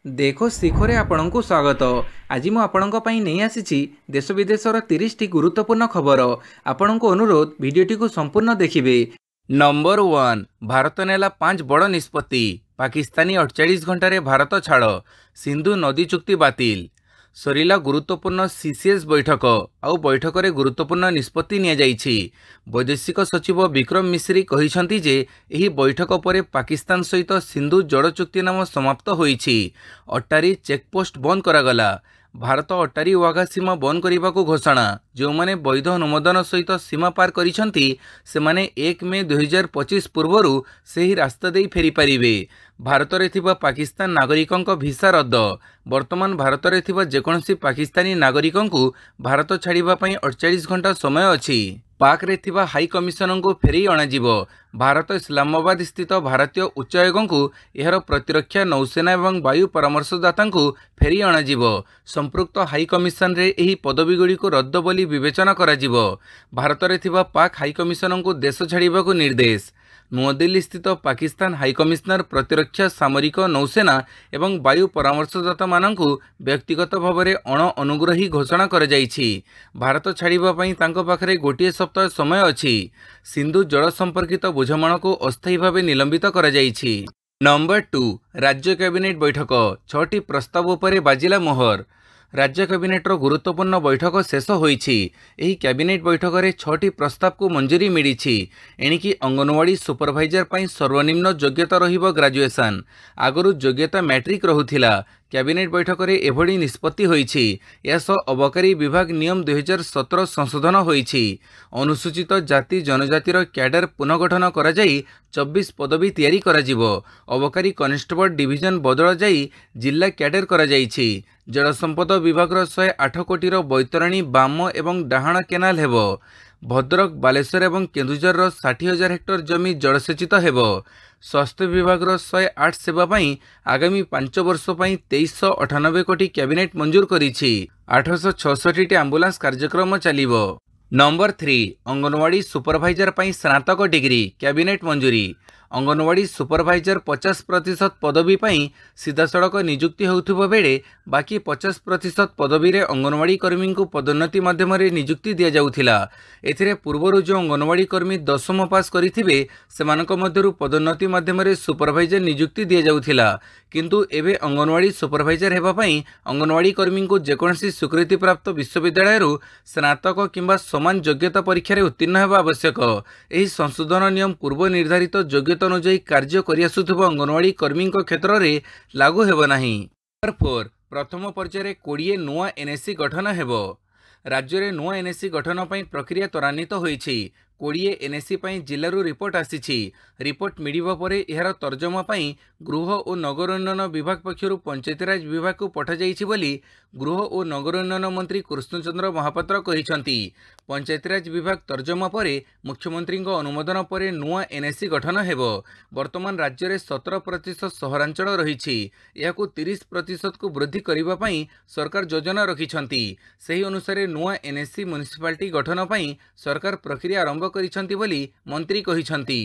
देखो शिखरे आपणଙ୍କୁ स्वागत। आज मु आपणଙ୍କ ପାଇଁ ନେଇ ଆସିଛି देश विदेशर 30टी गुरुत्वपूर्ण खबर। आपणଙ୍କୁ अनुरोध भिडियोटी को संपूर्ण देखिबे। नंबर 1 भारत नेला 5 बड़ निष्पत्ति। पाकिस्तानी 48 घंटे भारत छाड़। सिंधु नदी चुक्ति बातिल। सरिला गुरुत्वपूर्ण सीसीएस बैठक आउ बैठक में गुरुत्वपूर्ण निष्पत्ति निया जाइछि। वैदेशिक सचिव विक्रम मिश्री कहिसंती जे एही बैठक पर पाकिस्तान सहित सिंधु जड़ चुक्ति नाम समाप्त होइछि। अट्टारी चेकपोस्ट बंद करागला। भारत अट्टारी वाघा सीमा बंद करने को घोषणा। जो माने वैध अनुमोदन सहित सीमा पार करिसंती से माने 1 मे 2025 पूर्वरु सेही रास्ता दे फेरी पारिबे। भारत रे थिबा पाकिस्तान नागरिकों भिसा रद्द। वर्तमान भारत रे थिबा जेकोनसी पाकिस्तानी नागरिकों को भारत छाड़िबा पई 48 घंटा समय अछि। पाक रे थिबा हाई कमिशनर को फेरी अणाजिबो। भारत इस्लामाबाद स्थित भारतीय उच्चायोग को एहर प्रतिरक्षा नौसेना एवं वायु परामर्शदाता को फेरी अणाजिबो। संपृक्त हाई कमिशन रे एही पदवी गुड़ी को रद्द बोली विवेचना कराजिबो। भारत रे थिबा पाक हाई कमिशनर को देश छाड़िबा को निर्देश। नुआदिल्ली स्थित पाकिस्तान हाई कमिशनर प्रतिरक्षा सामरिक नौसेना एवं वायु परामर्शदाता मानक व्यक्तिगत भाव में अण अनुग्रही घोषणा कर भारत छाड़िबा पई तांको पाखरे गोटिए सप्ताह समय अछि। सिंधु जल संपर्कित बुझामण को अस्थायी भाव निलंबित कर जाइछि। नंबर 2 राज्य कैबिनेट बैठक 6टी प्रस्ताव पर बाजिला मोहर। राज्य कैबिनेटर गुरुत्वपूर्ण बैठक शेष होइछि। एही कैबिनेट बैठक में 6टी प्रस्ताव को मंजूरी मिली। एणिकी अंगनवाड़ी सुपरभाइजर पई सर्वनिम्न योग्यता रहिबो ग्रेजुएशन। आगरु योग्यता मैट्रिक रहुथिला। कैबिनेट बैठक में एभली निष्पत्ति होइछि। यास अबकारी विभाग नियम 2017 संशोधन होइछि। अनुसूचित जाति जनजातिर कैडर पुनर्गठन करा जाई 24 पदवी तैयारी करा जिवो। अबकारी कनेस्टेबल डिविजन बदल जाई जिला कैडर करा जाइछि। जलसंपद विभाग 108 कोटीर बैतरणी बाम एवं डाहाण केनाल हेबो। भद्रक बालेश्वर एवं केन्दुझर 60,000 हेक्टर जमी जलसेचित हेबो। स्वास्थ्य विभाग 108 सेवा पई आगामी 5 वर्ष पई 2398 कोटी कैबिनेट मंजूर करिछि। 866 एम्बुलेंस कार्यक्रम चलिबो। नंबर 3 अंगनवाड़ी सुपरभाइजर पई स्नातक डिग्री कैबिनेट मंजूरी। अंगनवाड़ी सुपरभाइजर 50% पदवी पई सीधा सड़क नियुक्ति होउथिबो बेले बाकी 50% पदवी रे अंगनवाड़ी कर्मी को पदोन्नति माध्यम नियुक्ति दिया जाउथिला। एथिरे पूर्वरु जो अंगनवाड़ी कर्मी 10म पास करिथिबे सेमानक मध्यरु पदोन्नति माध्यम सुपरभाइजर नियुक्ति दिया जाउथिला। किंतु एबे अंगनवाड़ी सुपरभाइजर हेबा पई अंगनवाड़ी कर्मी को जेकोनसी स्वीकृति प्राप्त विश्वविद्यालय स्नातक किंबा समान योग्यता परीक्षा रे उत्तीर्ण हेबा आवश्यक। एही संशोधन नियम पूर्व निर्धारित योग्यता अनुଯାୟୀ कार्य करिआसुथिबो अंगनवाड़ी कर्मी क्षेत्र में लागू हेबो नाही। नंबर 4 प्रथम पर्यायर 20 नुआ एनएससी गठन हेबो। राज्य में नुआ एनएससी गठन पई प्रक्रिया त्वरान्वित होइछि। 20 एनएससी पई जिल्लारू रिपोर्ट आसीछि। रिपोर्ट मिलिबा परे एहार तर्जमा पई गृह और नगर उन्नयन विभाग पक्षरु पंचायतीराज विभाग को पठा जाइछि बोली गृह और नगर उन्नयन मंत्री कृष्णचंद्र महापात्र कहिसंती। पंचायतीराज विभाग तर्जमा परे मुख्यमंत्री अनुमोदन परे नुआ एनएससी गठन हेबो। वर्तमान राज्य में 17% सहरांचल रहिछि। याकु 30% को वृद्धि करिबा पई सरकार योजना रखिछंती। सही अनुसार नुआ एनएससी म्युनिसिपालिटी गठन पई सरकार प्रक्रिया आरंभ करिछंती बोली मंत्री कहिछंती।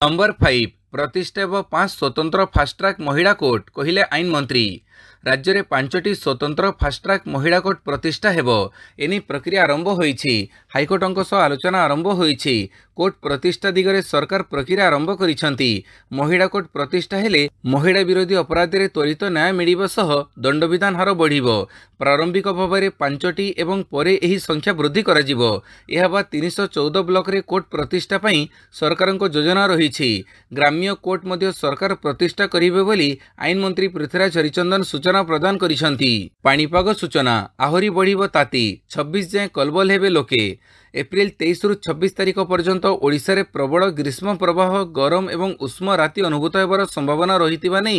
नंबर 5 प्रतिष्ठा एवं 5 स्वतंत्र फास्ट ट्रैक महिला कोर्ट कहिले आईन मंत्री। राज्य में 5टी स्वतंत्र फास्ट ट्रैक महिला कोर्ट प्रतिष्ठा हेबो। एनी प्रक्रिया आरंभ होइछि। हाईकोर्टଙ୍କ सह आलोचना आरंभ होइछि। कोर्ट प्रतिष्ठा दिगरे सरकार प्रक्रिया आरंभ करिसंती। महिला कोर्ट प्रतिष्ठा हेले महिला विरोधी अपराध रे त्वरित न्याय मिलिबो सह दंडविधान हार बढ़िबो। प्रारंभिक भाव में 5टी एवं परे एही संख्या वृद्धि कराजिबो। एहा बा 314 ब्लॉक रे कोर्ट प्रतिष्ठा पई सरकारଙ୍କ योजना रहिछि। ग्राम्य कोर्ट मध्य सरकार प्रतिष्ठा करिबे बोली आईन मंत्री पृथ्वीराज हरिचंदन सूचना प्रदान करिसंती। पाणीपाग सूचना आहुरी बढ़िबो ताती 26 जाए कलबल हेबे लोके। एप्रिल 23 रु 26 तारिख पर्यंत ओडिशा रे प्रबल ग्रीष्म प्रवाह गरम एवं उष्म राति अनुभूत हेबार संभावना रहितिबा नै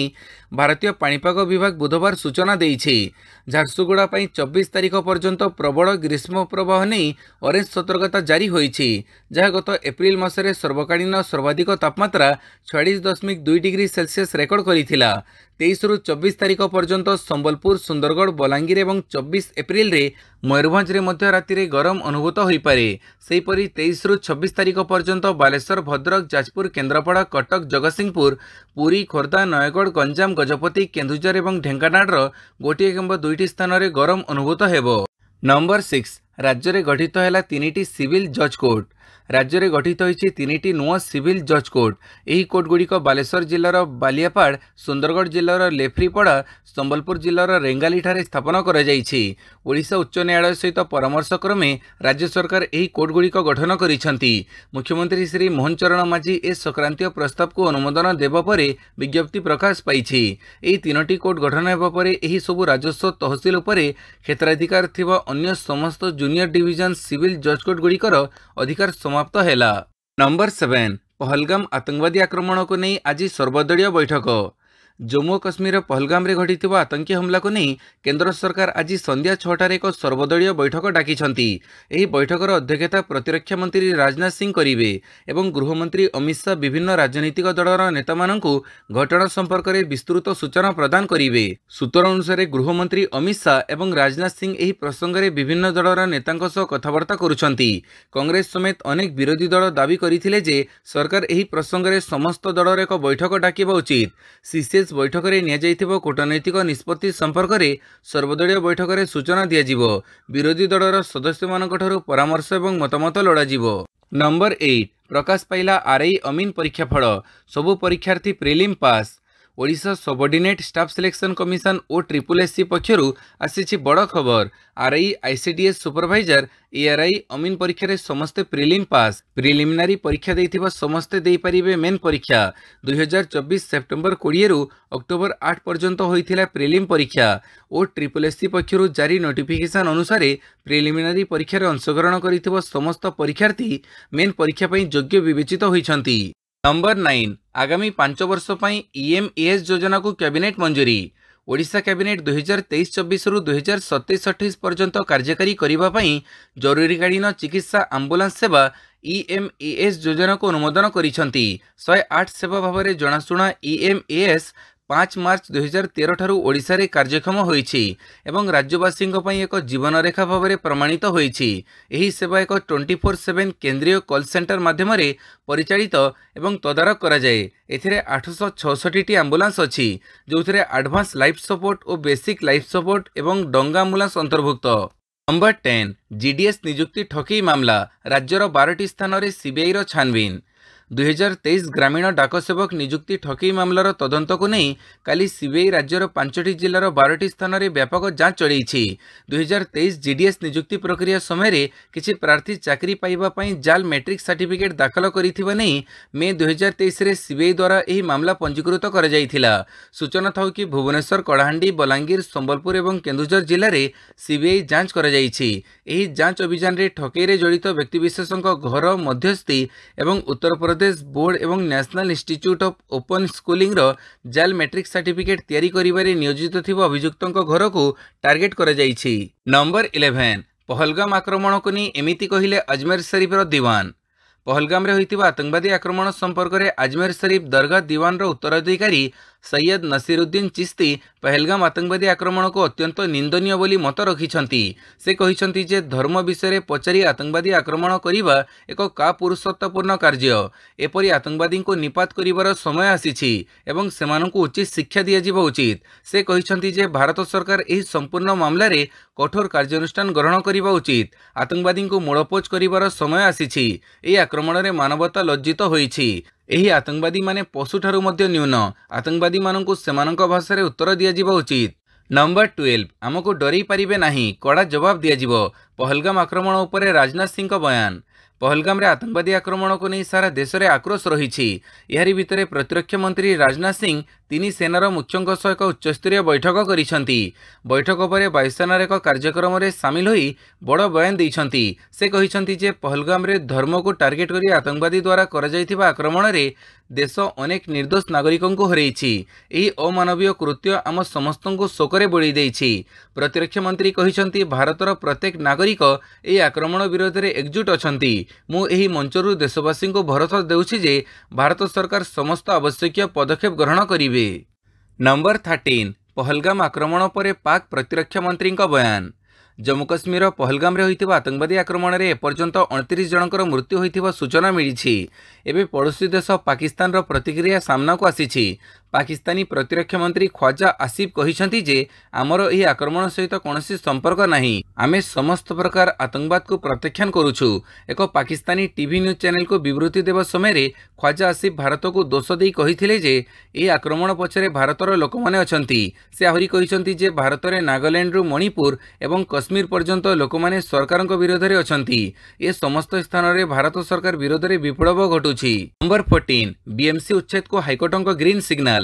भारतीय पाणीपाग विभाग बुधवार सूचना देइछि। झारसुगुड़ा पई 24 तारिख पर्यंत प्रबल ग्रीष्म प्रवाह नै ऑरेंज सतर्कता जारी होइछि। जहा गत एप्रिल मासरे सर्वकालीन सर्वाधिक तापमात्रा 46.2 डिग्री सेल्सियस रेकर्ड करिथिला। 23 रु 24 तारिख पर्यंत संबलपुर सुंदरगढ़ बलांगीर एवं 24 एप्रिल रे मयूरभंज रे मध्य राति रे गरम अनुभूत होई पारे। सेहीपरि 23 रु 26 तारिख पर्यंत बालेश्वर, भद्रक, जाजपुर, केन्द्रापड़ा, कटक, जगतसिंहपुर, पुरी, खोर्धा, नयगढ़, गंजाम, गजपति, केन्दुझर और ढेंकानाल गोटे किंबा दुईटी स्थान में गरम अनुभूत हेबो। नंबर 6 राज्य में गठित है 3टी सिविल जज कोर्ट। राज्य में गठित होती 3टी नुआ सिविल जज कोर्ट। यही कोर्ट गुड़िक बालेश्वर जिलार बालियापाड़, सुंदरगढ़ जिलार लेफ्रीपड़ा, संबलपुर जिलार रेंगाली ठारे स्थापन कराଯାଇଛି। ओडिशा उच्च न्यायालय सहित परामर्श क्रमे राज्य सरकार यही कोर्ट गुड़िक गठन करिसेंती। मुख्यमंत्री श्री मोहन चरण माझी ए संक्रांतीय प्रस्ताव को अनुमोदन देबा परे विज्ञप्ति प्रकाश पाइछि। एही 3टी कोर्ट गठन हेबा परे एही सबु राजस्व तहसिल उपरे क्षेत्राधिकार थिबा अन्य समस्त जूनियर डिविजन सिविल जज कोर्ट गुड़िकर अधिकार समाप्त हैला। नंबर 7 पहलगाम आतंकवादी आक्रमण को नहीं आज सर्वदलीय बैठक। जम्मू और काश्मीर पहलगाम रे घटी आतंकी हमला को नहीं केंद्र सरकार आज संध्या 6टार एक सर्वदलीय बैठक डाकिछंती। एही बैठकर अध्यक्षता प्रतिरक्षा मंत्री राजनाथ सिंह करिवे एवं गृहमंत्री अमित शाह विभिन्न राजनीतिक दलर नेता माननकु घटना संपर्क में विस्तृत सूचना प्रदान करिवे। सूत्र अनुसार गृहमंत्री अमित शाह एवं राजनाथ सिंह एही प्रसंग में विभिन्न दलर नेतांक सह कथबार्ता करुछंती। कांग्रेस समेत अनेक विरोधी दल दावी करथिले जे सरकार एही प्रसंग में समस्त दलर एक बैठक डाकिबा उचित। सीसीएस बैठक में नियाଯାଇଥିବା कूटनैतिक निष्पत्ति संपर्क में सर्वदलीय बैठक में सूचना दियाजिवो। विरोधी दलर सदस्य मानकठारु परामर्श एवं मतामत लोड़ाजिवो। नंबर 8 प्रकाश पाइला आरआई अमीन परीक्षा फल। सबु परीक्षार्थी prelim pass. Odisha subordinate staff selection commission और SSSC पक्षरु आसीछि बड़ खबर। आरआई आईसीडीएस सुपरवाइजर एआरआई अमीन परीक्षा रे समस्ते प्रिलिम पास। प्रिलिमिनारी परीक्षा देइथिबा समस्ते देइ परिबे मेन परीक्षा। 2024 सेप्टेम्बर 20 रु अक्टोबर 8 पर्यंत होइथिला प्रिलिम परीक्षा और SSSC पक्षरु जारी नोटिफिकेशन अनुसार प्रिलिमिनारी परीक्षा रे अंशग्रहण करिथिबा समस्त परीक्षार्थी मेन परीक्षा पई योग्य विवेचित होइछंती। नंबर 9 आगामी 5 वर्ष पई EMAS योजना को कैबिनेट मंजूरी। ओडिशा कैबिनेट 2023-24 रु 2027-28 पर्यंत कार्यकारी करिबा पई जरूरीकालीन चिकित्सा आंबुलांस सेवा EMAS योजना को अनुमोदन करिसंती। 108 सेवा भाव में जनाशुना EMAS 5 मार्च 2013 ठारू ओडिशा रे कार्यक्षम होईछि एवं राज्यवासी एक जीवन रेखा भाव में प्रमाणित होईछि। एही सेवा एक 24/7 केंद्रीय कॉल सेंटर माध्यम परिचालित एवं तदारक करा जाए। एथिरे 866टी आंबुलांस अछि जोथिरे एडवांस लाइफ सपोर्ट और बेसिक लाइफ सपोर्ट एवं डंगा आंबुलांस अंतर्भुक्त। नंबर 10 जीडीएस नियुक्ति ठकई मामला। राज्यर 12टी स्थान में सीबीआई रो छानबीन। 2023 ग्रामीण डाक सेवक नियुक्ति ठकई मामलार तदंत को नहीं काली सीबीआई राज्यर 5टी जिलार 12टी स्थान में व्यापक जांच चलैछि। 2023 जीडीएस नियुक्ति प्रक्रिया समय किछि प्रार्थी चाकरी पाइबा पई जाल मैट्रिक सर्टिफिकेट दाखल करिथिबा नहीं मे 2023 रे सीबीआई द्वारा एही मामला पंजीकृत करा जाइथिला। सूचना थाउ कि भुवनेश्वर, कलाहांडी, बलांगीर, संबलपुर और केन्दुझर जिले में सीबीआई जांच करा जाइछि। एही जांच अभियान रे ठकई रे जड़ित व्यक्तिविशेषक घर मध्यस्थी एवं उत्तर प्रदेश बोर्ड एवं national institute of open schooling रो जाल मैट्रिक सर्टिफिकेट तैयारी करिबारे नियोजित थिबा अभियुक्तक घर को टार्गेट करा जाइछि। नंबर 11 पहलगाम आक्रमण को नहीं एमिति कहिले अजमेर शरीफ रो दीवान। पहलगाम रे होइतिबा आतंकवादी आक्रमण संपर्क में अजमेर शरीफ दरगाह दीवान रो उत्तराधिकारी सैयद नसीरुद्दीन चिश्ती पहलगाम आतंकवादी आक्रमण को अत्यंत निंदनीय बोली मत रखिछंती। से कहिछंती जे धर्म विषय पचारि आतंकवादी आक्रमण करिबा एक कापुरुषत्वपूर्ण कार्य। एपरि आतंकवादी को निपात करिबार समय आसीछि एवं सेमानंकु उचित शिक्षा दियाजिबा उचित। से कहिछंती जे भारत सरकार एही संपूर्ण मामला रे कठोर कार्यानुष्ठान ग्रहण करिबा उचित। आतंकवादी को मूलपोच करिबार समय आसीछि। एही आक्रमण रे मानवता लज्जित होईछि। एही आतंकवादी माने पशुठारु मध्य न्यून। आतंकवादी माननकु सेमानंक भाषा रे उत्तर दियाजिबा उचित। नंबर 12 आमको डरई पारिबे नाही, कड़ा जवाब दियाजिबो। पहलगाम आक्रमण उपरे राजनाथ सिंह का बयान। पहलगाम रे आतंकवादी आक्रमण को नहीं सारा देश में आक्रोश रही। यारी भितर प्रतिरक्षा मंत्री राजनाथ सिंह 3 सेनार मुख्यों सह एक उच्चस्तरीय बैठक करिसेंती। बैठक पर वायुसेनार एक कार्यक्रम में सामिल होई बड़ बयान देइछंती। से कहिछंती जे पहलगाम रे धर्म को टार्गेट करी आतंकवादी द्वारा करा जाइथिबा आक्रमण रे देश अनेक निर्दोष नागरिकों को हरैछि। एही अमानवीय कृत्य आम समस्तଙ୍କୁ शोकरे बोली देइछि। प्रतिरक्षा मंत्री कहिछंती भारतर प्रत्येक नागरिक एही आक्रमण विरोध में एकजुट अछंती। मु एही मंचरु देशवासी को भरोसा देउछि जे भारत सरकार समस्त आवश्यक पदक्षेप ग्रहण करिवे। नंबर 13 पहलगाम आक्रमण पर पाक प्रतिरक्षा मंत्री का बयान। जम्मू काश्मीर पहलगाम होइतिबा आतंकवादी आक्रमण में एपर्यंत 29 जनकर मृत्यु होइतिबा सूचना मिली। एबे पड़ोसी देश पाकिस्तान रो प्रतिक्रिया सामना को आसी। पाकिस्तानी प्रतिरक्षा मंत्री ख्वाजा आसिफ कहिसंती जे आमर एही आक्रमण सहित कौनसी संपर्क नाही, आमे समस्त प्रकार आतंकवाद को प्रत्याख्यान करूछु। एक पाकिस्तानी टीवी न्यूज चैनल को विवृत्ति देवा समय ख्वाजा आसिफ भारत को दोष देई कहिथिले जे एही आक्रमण पछरे भारतर लोक माने अछंती। से आहुरी कहिसंती जे भारत रे नागालैंड रु मणिपुर एवं कश्मीर पर्यंत लोक माने सरकार विरोध में अछंती। ए समस्त स्थान रे भारत सरकार विरोध में विप्लव घटुछि। नंबर 14 बीएमसी उच्छेद को हाइकोर्ट को ग्रीन सिग्नल।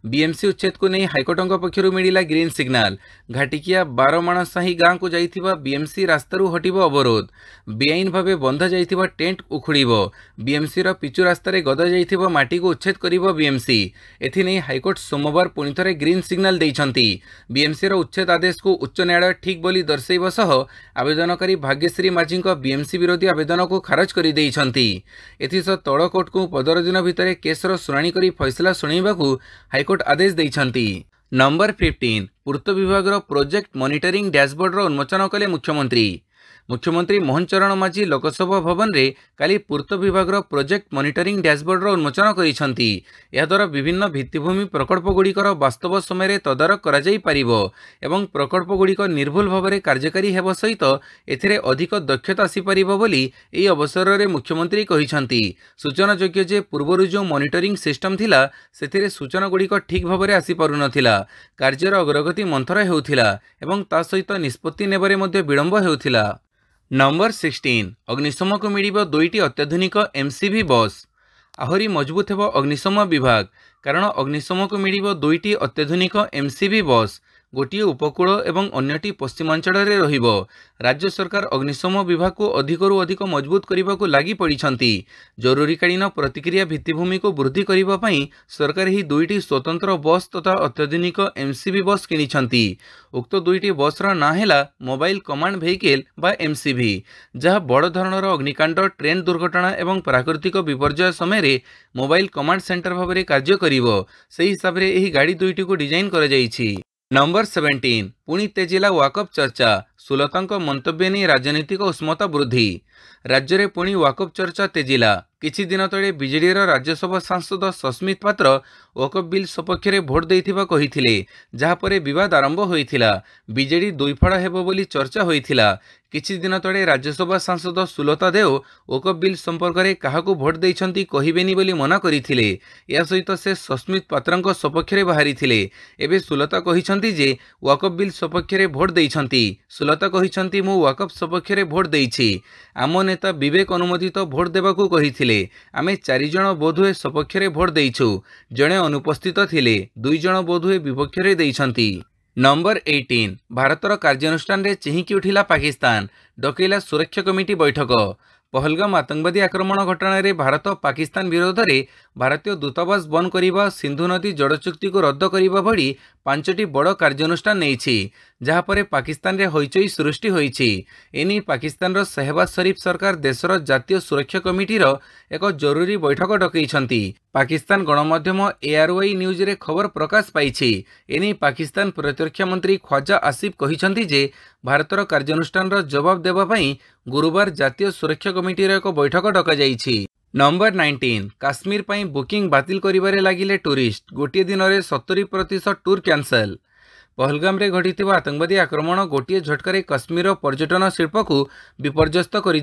बीएमसी उच्छेद को नहीं हाइकोर्ट पक्षर मिला ग्रीन सिग्नल। घाटिकिया 12 माणसाही गाँव को जाइथिबा बीएमसी रास्तारू हटिबो अवरोध। बेआईन भावे बंधा जाइथिबा टेंट उखुड़िबो। बीएमसी रो पिचु रास्तार गदा जाइथिबा माटी को उच्छेद करिबो बीएमसी। एथिने हाइकोर्ट सोमवार पुणी थरे ग्रीन सिग्नल दैछंती। बीएमसी रो उच्छेद आदेश को उच्च न्यायालय ठीक बोली दर्शाइबा सह आवेदनकारी भाग्यश्री माझी बीएमसी विरोधी आवेदन को खारज कर दैछंती। एथिसह तळ कोर्ट को 15 दिन भितर केसर शुणाणी करी फैसला शुणाइबाकू हाइकोर्ट आदेश दैछंती। नंबर 15 पूर्त विभाग प्रोजेक्ट मॉनिटरिंग डैशबोर्ड उन्मोचन कले मुख्यमंत्री मोहन चरण माझी लोकसभा भवन रे काली पूर्त विभाग प्रोजेक्ट मॉनिटरिंग डैशबोर्ड उन्मोचन करिसंती। या द्वारा विभिन्न भित्तिभूमि प्रकल्प गुड़िकर वास्तव समय तदारक करा जाई परिबो एवं प्रकल्प गुड़िक निर्भुल भाव में कार्यकारी हेबो सहित एथिरे अधिक दक्षता आसी परिबो बोली एई अवसर रे मुख्यमंत्री कहिसंती। सूचना योग्य जे पूर्वरु जो मॉनिटरिंग सिस्टम थिला सेथिरे सूचना गुड़िक ठीक भाव में आसी पारु नथिला। कार्यर अग्रगति मंथर हेउथिला एवं ता सहित निष्पत्ति नेबारे मध्ये विलंब हेउथिला। नंबर 16 अग्निशम को मिलिबो 2टी अत्याधुनिक एमसीवी बस। आहरी मजबूत हेबो अग्निशम विभाग कारण अग्निशम को मिलिबो 2टी अत्याधुनिक एमसीवी बस। गोटिए उपकूल एवं अन्यटी पश्चिमांचल रे रहिबो। राज्य सरकार अग्निशम विभाग को अधिकरु अधिक मजबूत करने को लगी पड़ती। जरूरीकालीन प्रतिक्रिया भित्तिभूमि को वृद्धि करने पई सरकार ही 2टी स्वतंत्र बस तथा अत्याधुनिक एमसीवी बस किनिछंती। उक्त 2टी बसर ना हैला मोबाइल कमांड व्हीकल बा एमसीवी, जहाँ बड़ धरणर अग्निकांड, ट्रेन दुर्घटना एवं प्राकृतिक विपर्यय समय मोबाइल कमांड सेंटर भाव में कार्य करिवो। सेही हिसाब रे एही गाड़ी 2टी को डिजाइन करा जायछि। नंबर 17 पुणी तेजिला वाकअप चर्चा। सुलतांक मंतव्य नहीं राजनीतिक उष्मता वृद्धि। राज्य में पुणी वाकअप चर्चा तेजिला। किछि दिन तले बीजेडी राज्यसभा सांसद सस्मित पात्र वाकअप बिल सपक्ष में भोट देइथिबा कहिथिले, जहाँ पर विवाद आरंभ होइथिला। बीजेडी दुईफाड़ा हेबो बोली चर्चा होइथिला। किछि दिन तले राज्यसभा सांसद सुलता देव वाकअप बिल संपर्क में काहाकू भोट देइछंती कहिबेनी बोली मना करिथिले। या सहित से सस्मित पात्रंक सपक्ष में बाहरिथिले। एबे सुलता कहिछंती जे वाकअप बिल सपक्ष में भोट देइछंती। सुलता कहिछंती मु वाकअप सपक्ष में भोट देइछि। आम नेता विवेक अनुमोदित भोट देबाकू कहिथिले। आमे 4 जण बोधुए सपक्ष में भोट देइछु। जणे अनुपस्थित थिले, 2 जण बोधुए विपक्ष में देइछंती। नंबर 18 भारतर कार्यानुष्ठान रे चिहिकी उठिला पाकिस्तान। डकैला सुरक्षा कमिटी बैठक। पहलगाम आतंकवादी आक्रमण घटना रे भारत पाकिस्तान विरोध में भारतीय दूतावास बंद करने, सिंधु नदी जड़ चुक्ति को रद्द करने भली 5टी बड़ कार्यानुष्ठान नहीं, जहाँ पर पाकिस्तान रे हईचई सृष्टि होईछि। एनी पाकिस्तान रो शहबाज शरीफ सरकार देशर जातीय सुरक्षा कमिटीर एक जरूरी बैठक डकैछंती। पाकिस्तान गणमाध्यम ARY न्यूज रे खबर प्रकाश पाइछि। एनी पाकिस्तान प्रतिरक्षा मंत्री ख्वाजा आसिफ कहिछंती जे भारतर कार्यानुष्ठान रो जवाब देबा पई गुरुवार जातीय सुरक्षा कमिटीर एक बैठक डका जाइछि। नंबर 19 काश्मीर पई बुकिंग बातिल करिबारे लागिले टूरिस्ट। गोटे दिन में 70% टूर कैंसल। पहलगाम रे घटिथिबा आतंकवादी आक्रमण गोटे झटकार काश्मीर पर्यटन शिल्प को विपर्यस्त कर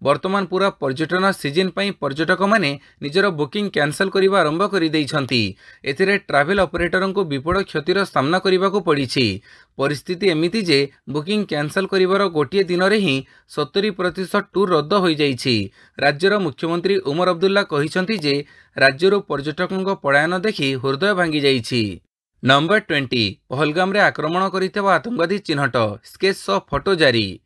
वर्तमान पूरा पर्यटन सीजन पई पर्यटक माने निजर बुकिंग कैंसल करने आरंभ कर ट्रैवल ऑपरेटर को विपुल क्षतिर सामना करने को पड़ी। परिस्थिति एमिति जे बुकिंग कैंसल करिवार गोटे दिन में ही 70% टूर रद्द हो जाइछि। राज्यर मुख्यमंत्री उमर अब्दुल्ला कहिसंती जे राज्यर पर्यटकों पलायन देखि हृदय भांगी जाइछि। नंबर 20 पहलगाम रे आक्रमण करितबा आतंकवादी चिन्हट। स्केच फोटो जारी।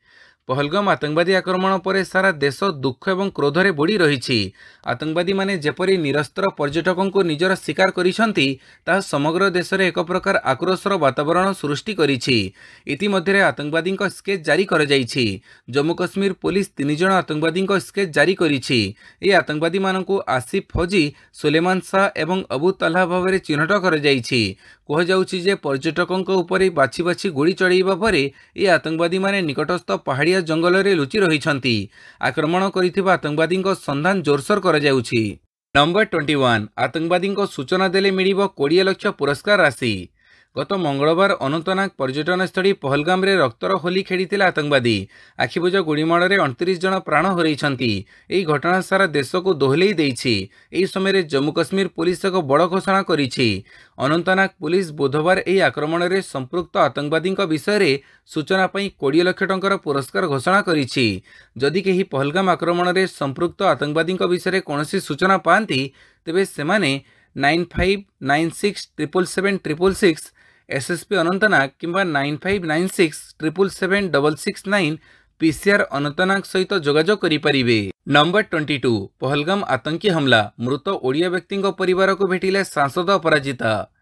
पहलगाम आतंकवादी आक्रमण पर सारा देश दुख एवं क्रोधरे बुड़ी रही। आतंकवादी माने जेपरी निरस्त्र पर्यटकों को निजर शिकार करिसेंती ताहा समग्र देश में एक प्रकार आक्रोशर वातावरण सृष्टि करिछि। इतिमध्य आतंकवादी स्केच जारी कर जाइछि। जम्मू कश्मीर पुलिस 3 जन आतंकवादी स्केच जारी करिछि। ए आतंकवादी मानकु आसिफ फौजी, सुलेमान शाह एवं अबू तल्हा भाव में चिन्हट कर जाइछि। कहुযাଉଛି जे पर्यटकों ऊपर बाछि बाछि गुड़ी चढ़ाइबा परे ए आतंकवादी माने निकटस्थ पहाड़िया जंगल में लुचि रहिछंती। आक्रमण करिथिबा आतंकवादी जोरसोर कर करा जाउछि। नंबर 21 आतंकवादी सूचना देले मिलिबो 20 लाख पुरस्कार राशि। गत मंगलवार अनंतनाग पर्यटन स्थली पहलगाम रे रक्तर होली खेली आतंकवादी। आखिबुझ गुड़ीमाड़ 29 जन प्राण हरैछंती। एही घटना सारा देश को दोहलेई देइछि। एही समय जम्मू कश्मीर पुलिस एक बड़ घोषणा करिछि। अनंतनाग पुलिस बुधवार एही आक्रमण रे संपृक्त आतंकवादी विषय रे सूचना पई 20 लाख टंकार पुरस्कार घोषणा करिछि। जदि केही पहलगाम आक्रमण रे संपृक्त आतंकवादी विषय रे कोनोसी सूचना पांती तेबे सेमाने 9596777666 एसएसपी अनंतनाग किंबा 9596777669 पीसीआर अनंतनाग सहित जोगाजोग करिपारिबे। नंबर 22 पहलगाम आतंकी हमला मृत ओडिया व्यक्ति परिवार को भेटिले सांसद अपराजिता।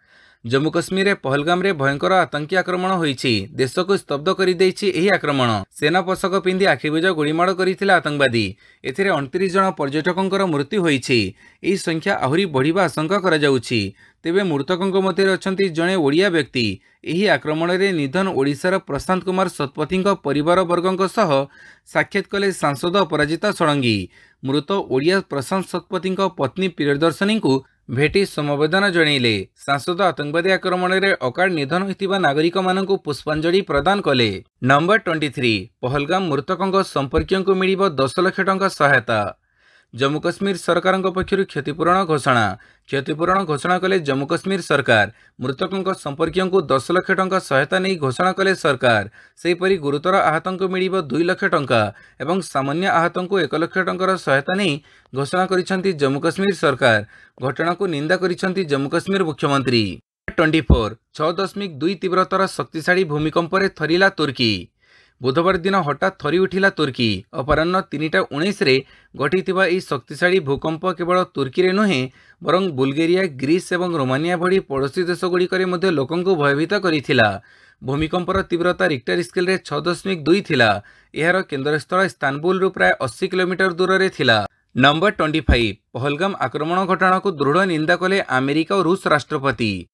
जम्मू कश्मीर पहलगाम रे भयंकर आतंकी आक्रमण होईछि। देश को स्तब्ध कर देइछि एही आक्रमण। सेना पोषक पिंधि आखिबुझ गुड़ीमाड़ करथिले आतंकवादी। एथिरे 29 जन पर्यटकों मृत्यु होईछि। एही संख्या आहुरी बढ़िबा आशंका करा जाउछि। तेबे मृतकों मध्य अछंती जणे ओडिया व्यक्ति। एही आक्रमण रे निधन ओडिशार प्रशांत कुमार शतपथी परिवार वर्गों सह साक्षात कले सांसद अपराजिता षडंगी। मृत ओडिया प्रशांत शतपथी पत्नी प्रियदर्शनी को भेटी समवेदना जनइले। सांसद आतंकवादी आक्रमण रे अकाल निधन होइतिबा नागरिक मानकु पुष्पांजलि प्रदान कले। नंबर 23 पहलगाम मृतकों संपर्कियों को मिलिबो 10 लाख टंका सहायता। जम्मू कश्मीर सरकार पक्षर क्षतिपूरण घोषणा। क्षतिपूरण घोषणा कले जम्मू कश्मीर सरकार। मृतकों संपर्कियों को 10 लाख टंका सहायता नहीं घोषणा कले सरकार। सेहीपरि गुरुतर आहतों को मिलिबो 2 लाख टंका एवं सामान्य आहतों को 1 लाख टंकार सहायता नहीं घोषणा करिसेंती जम्मू कश्मीर सरकार। घटना को निंदा करिसेंती जम्मू कश्मीर मुख्यमंत्री। 24 6.2 तीव्रतार शक्तिशाली भूमिकंप रे थरिला तुर्की। बुधवार दिन हठात थरी उठिला तुर्की। अपराह्न 3:19 रे घटिथिबा एही शक्तिशाली भूकंप केवल तुर्की रे नुहे बरं बुल्गेरिया, ग्रीस और रोमानिया भली पड़ोसी देशगुड़िक लोकों को भयभीत करिथिला। भूमिकंपर तीव्रता रिक्टर स्केल रे 6.2 थिला। एहार केन्द्रस्थल इस्तानबुल रु प्राय 80 किलोमीटर दूर रे थिला। नंबर 25 पहलगाम आक्रमण घटना को दृढ़ निंदा कले अमेरिका और रूस राष्ट्रपति।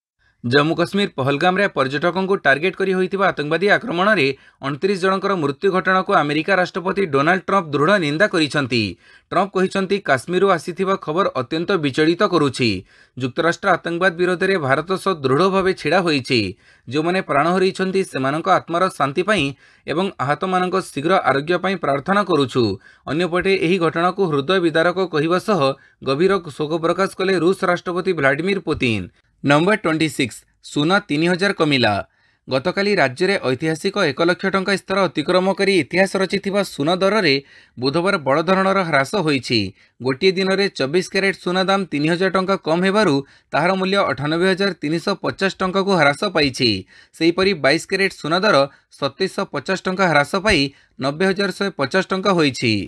जम्मू कश्मीर पहलगाम रे पर्यटकों को टार्गेट करी होइतिबा आतंकवादी आक्रमण रे 29 जनकर मृत्यु घटना को अमेरिका राष्ट्रपति डोनाल्ड ट्रंप दृढ़ निंदा करिसंती। ट्रंप कहिसंती काश्मीर आसीथिबा खबर अत्यंत विचलित करुछि। युक्तराष्ट्र आतंकवाद विरोध में भारत सह दृढ़ भाव छिड़ा होइछि। जो माने प्राण हरैछंती सेमानक आत्मार शांति पई एवं आहत मानक शीघ्र आरोग्य पई प्रार्थना करुछु। अन्यपटे एही घटना को हृदय विदारक कहिबा सह गभीर शोक प्रकाश कले रूस राष्ट्रपति व्लादिमीर पुतिन। नंबर 26 सुना 3000 कमिला। गतकाली राज्य में ऐतिहासिक 1 लाख टंका स्तर अतिक्रम कर इतिहास रचिथिबा सुना दर में बुधवार बड़ धरणर ह्रास होईछि। गोटे दिन में 24 कैरेट सुना दाम 3000 टंका कम हेबारु ताहार मूल्य 98,350 टंका को ह्रास पाइछि। सेहीपरि 22 कैरेट सुना दर 2750 टंका ह्रास पाई 90,150 टंका होईछि।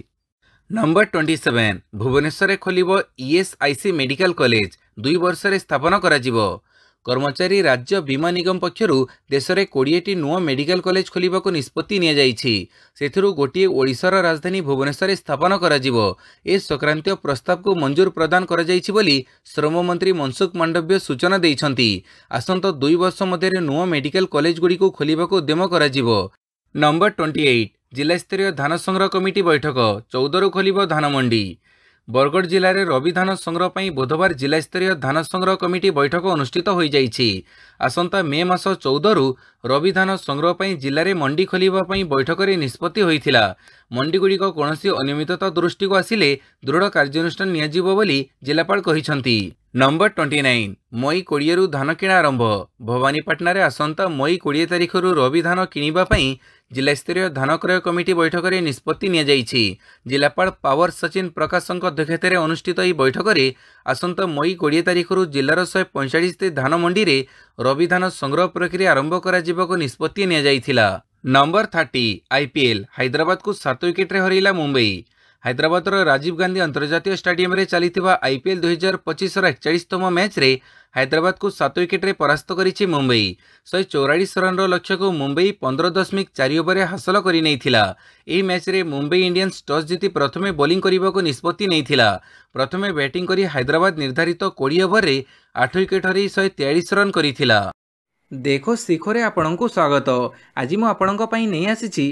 नंबर 27 भुवनेश्वर खोलिबो ईएसआईसी मेडिकल कॉलेज 2 वर्ष रे स्थापन कराजिबो। कर्मचारी राज्य बीमा निगम पक्षरु देश में 20टी नुआ मेडिकल कॉलेज खोलिबाको निष्पत्ति निया जाइछि। सेथिरु गोटिए ओडिशार राजधानी भुवनेश्वर स्थापन कराजिबो। ए संक्रांतीय प्रस्ताव को मंजूर प्रदान करा जाइछि बोली श्रम मंत्री मनसुख मांडव्य सूचना दैछंती। आसंत 2 वर्ष मध्य नुआ मेडिकल कॉलेज गुडी को खोलिबाको उद्यम कराजिबो। नंबर 28 जिला स्तरीय धान संग्रह कमिटी बैठक 14 रु खोलिबो धान मंडी। बरगढ़ जिले में रवि धान संग्रह पर बुधवार जिला स्तरीय धान संग्रह कमिटी बैठक अनुष्ठित हो जाइछि। आसंता मे मास 14 रु रवि धान संग्रह पर जिले में मंडी खोलिबा पई बैठक में निष्पत्ति होइथिला। मंडी गुड़िक कौनसी अनियमितता दृष्टि को आसिले दृढ़ कार्यानुष्ठान नियाजिबो बोली जिलापाल कहिसंती। नंबर 29 मई 20 रु धान किणा आरंभ। भवानीपाटना रे आसंता मई 20 तारिख रु रवि धान किनिबा पई जिला स्तरीय धान क्रय कमिटी बैठक में निष्पत्ति निया जाइछि। जिलापाल पावर सचिन प्रकाशक अध्यक्षतार अनुष्ठित यह बैठक में आसंता मई 20 तारिख रु जिलार 145 धान मंडी रे रवि धान संग्रह प्रक्रिया आरंभ करा जिबाको निष्पत्ति निया जाइथिला। नंबर 30 आईपीएल हैदराबाद को 7 विकेट हरैला मुंबई। हैदराबाद राजीव गांधी अंतर्जातीय स्टाडियम रे चलीथिबा आईपीएल 2025 41तम मैच रे हैदराबाद को 7 विकेट परास्त करिछि मुंबई। 144 रन लक्ष्य को मुंबई 15.4 ओवर हासिल करि नैथिला। एही मैच रे मुंबई इंडियंस टॉस जीति प्रथमे बॉलिंग करने को निष्पत्ति नैथिला। प्रथमे बैटिंग करी हैदराबाद निर्धारित 20 ओवर रे 8 विकेट हरै 143 रन करिथिला। देखो शिखरे आपणको स्वागत। आज मु आपणको पई नै आसीछि